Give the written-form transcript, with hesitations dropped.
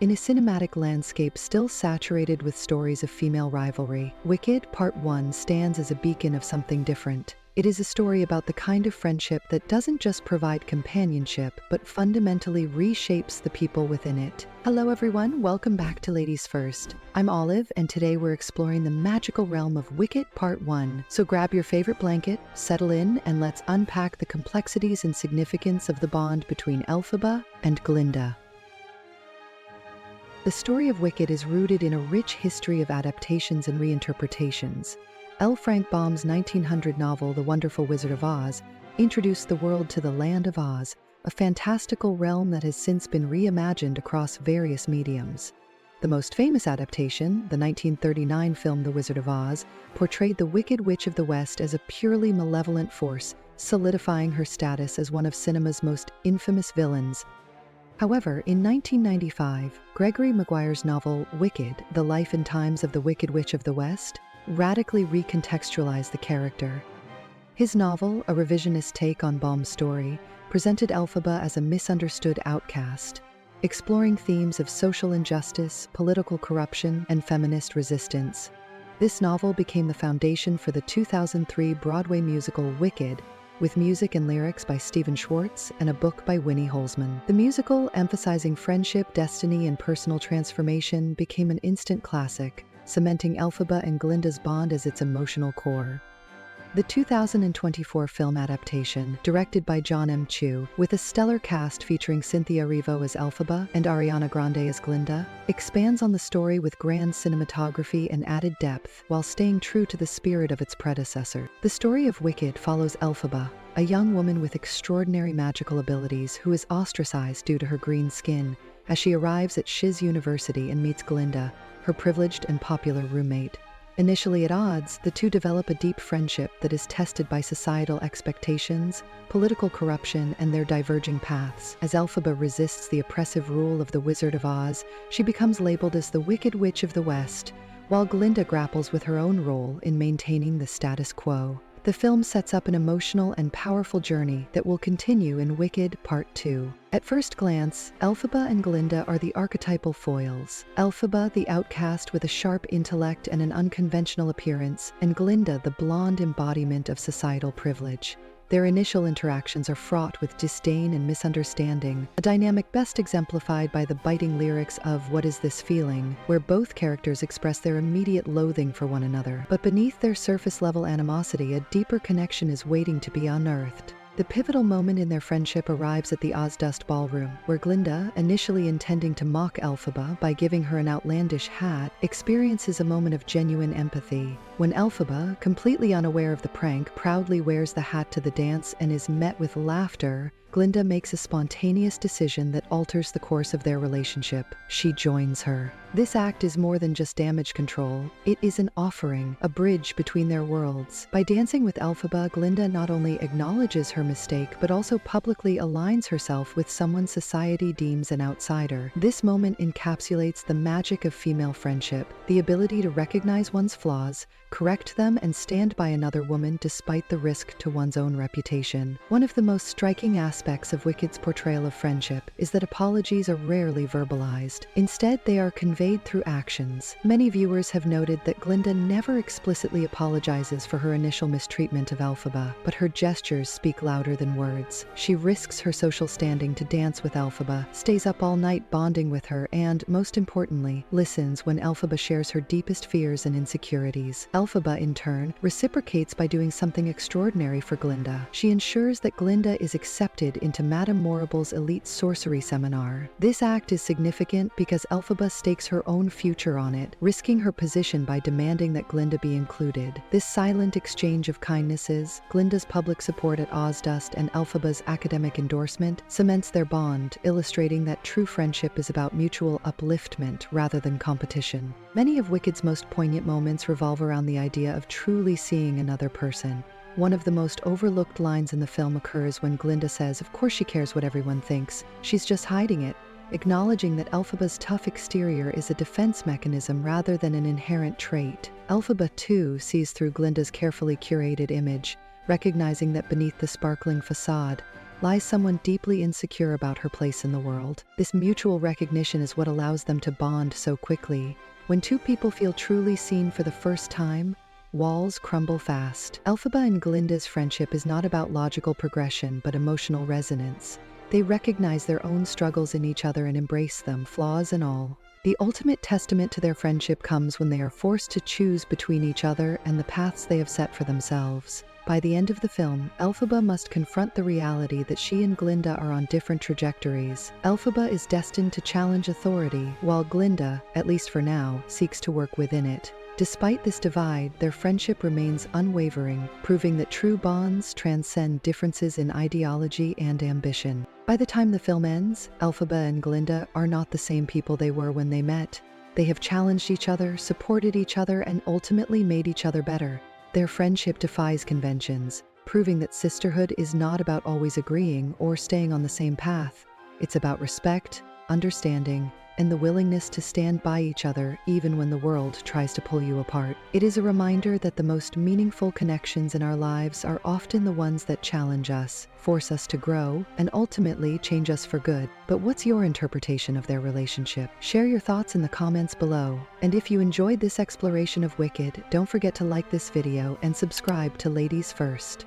In a cinematic landscape still saturated with stories of female rivalry, Wicked Part 1 stands as a beacon of something different. It is a story about the kind of friendship that doesn't just provide companionship, but fundamentally reshapes the people within it. Hello everyone, welcome back to Ladies First. I'm Olive, and today we're exploring the magical realm of Wicked Part 1. So grab your favorite blanket, settle in, and let's unpack the complexities and significance of the bond between Elphaba and Glinda. The story of Wicked is rooted in a rich history of adaptations and reinterpretations. L. Frank Baum's 1900 novel, The Wonderful Wizard of Oz, introduced the world to the Land of Oz, a fantastical realm that has since been reimagined across various mediums. The most famous adaptation, the 1939 film The Wizard of Oz, portrayed the Wicked Witch of the West as a purely malevolent force, solidifying her status as one of cinema's most infamous villains. However, in 1995, Gregory Maguire's novel Wicked: The Life and Times of the Wicked Witch of the West radically recontextualized the character. His novel, a revisionist take on Baum's story, presented Elphaba as a misunderstood outcast, exploring themes of social injustice, political corruption, and feminist resistance. This novel became the foundation for the 2003 Broadway musical Wicked, with music and lyrics by Stephen Schwartz and a book by Winnie Holzman. The musical, emphasizing friendship, destiny, and personal transformation, became an instant classic, cementing Elphaba and Glinda's bond as its emotional core. The 2024 film adaptation, directed by John M. Chu, with a stellar cast featuring Cynthia Erivo as Elphaba and Ariana Grande as Glinda, expands on the story with grand cinematography and added depth, while staying true to the spirit of its predecessor. The story of Wicked follows Elphaba, a young woman with extraordinary magical abilities who is ostracized due to her green skin, as she arrives at Shiz University and meets Glinda, her privileged and popular roommate. Initially at odds, the two develop a deep friendship that is tested by societal expectations, political corruption, and their diverging paths. As Elphaba resists the oppressive rule of the Wizard of Oz, she becomes labeled as the Wicked Witch of the West, while Glinda grapples with her own role in maintaining the status quo. The film sets up an emotional and powerful journey that will continue in Wicked Part 2. At first glance, Elphaba and Glinda are the archetypal foils. Elphaba, the outcast with a sharp intellect and an unconventional appearance, and Glinda, the blonde embodiment of societal privilege. Their initial interactions are fraught with disdain and misunderstanding, a dynamic best exemplified by the biting lyrics of What Is This Feeling, where both characters express their immediate loathing for one another. But beneath their surface-level animosity, a deeper connection is waiting to be unearthed. The pivotal moment in their friendship arrives at the Ozdust Ballroom, where Glinda, initially intending to mock Elphaba by giving her an outlandish hat, experiences a moment of genuine empathy. When Elphaba, completely unaware of the prank, proudly wears the hat to the dance and is met with laughter, Glinda makes a spontaneous decision that alters the course of their relationship. She joins her. This act is more than just damage control. It is an offering, a bridge between their worlds. By dancing with Elphaba, Glinda not only acknowledges her mistake, but also publicly aligns herself with someone society deems an outsider. This moment encapsulates the magic of female friendship, the ability to recognize one's flaws, correct them, and stand by another woman despite the risk to one's own reputation. One of the most striking aspects of Wicked's portrayal of friendship is that apologies are rarely verbalized. Instead, they are conveyed through actions. Many viewers have noted that Glinda never explicitly apologizes for her initial mistreatment of Elphaba, but her gestures speak louder than words. She risks her social standing to dance with Elphaba, stays up all night bonding with her, and, most importantly, listens when Elphaba shares her deepest fears and insecurities. Elphaba, in turn, reciprocates by doing something extraordinary for Glinda. She ensures that Glinda is accepted into Madame Morrible's elite sorcery seminar. This act is significant because Elphaba stakes her own future on it, risking her position by demanding that Glinda be included. This silent exchange of kindnesses, Glinda's public support at Ozdust and Elphaba's academic endorsement, cements their bond, illustrating that true friendship is about mutual upliftment rather than competition. Many of Wicked's most poignant moments revolve around the idea of truly seeing another person. One of the most overlooked lines in the film occurs when Glinda says, "Of course she cares what everyone thinks. She's just hiding it," acknowledging that Elphaba's tough exterior is a defense mechanism rather than an inherent trait. Elphaba, too, sees through Glinda's carefully curated image, recognizing that beneath the sparkling facade, lies someone deeply insecure about her place in the world. This mutual recognition is what allows them to bond so quickly. When two people feel truly seen for the first time, walls crumble fast. Elphaba and Glinda's friendship is not about logical progression but emotional resonance. They recognize their own struggles in each other and embrace them, flaws and all. The ultimate testament to their friendship comes when they are forced to choose between each other and the paths they have set for themselves. By the end of the film, Elphaba must confront the reality that she and Glinda are on different trajectories. Elphaba is destined to challenge authority, while Glinda, at least for now, seeks to work within it. Despite this divide, their friendship remains unwavering, proving that true bonds transcend differences in ideology and ambition. By the time the film ends, Elphaba and Glinda are not the same people they were when they met. They have challenged each other, supported each other, and ultimately made each other better. Their friendship defies conventions, proving that sisterhood is not about always agreeing or staying on the same path. It's about respect, understanding, and the willingness to stand by each other even when the world tries to pull you apart. It is a reminder that the most meaningful connections in our lives are often the ones that challenge us, force us to grow, and ultimately change us for good. But what's your interpretation of their relationship? Share your thoughts in the comments below. And if you enjoyed this exploration of Wicked, don't forget to like this video and subscribe to Ladies First.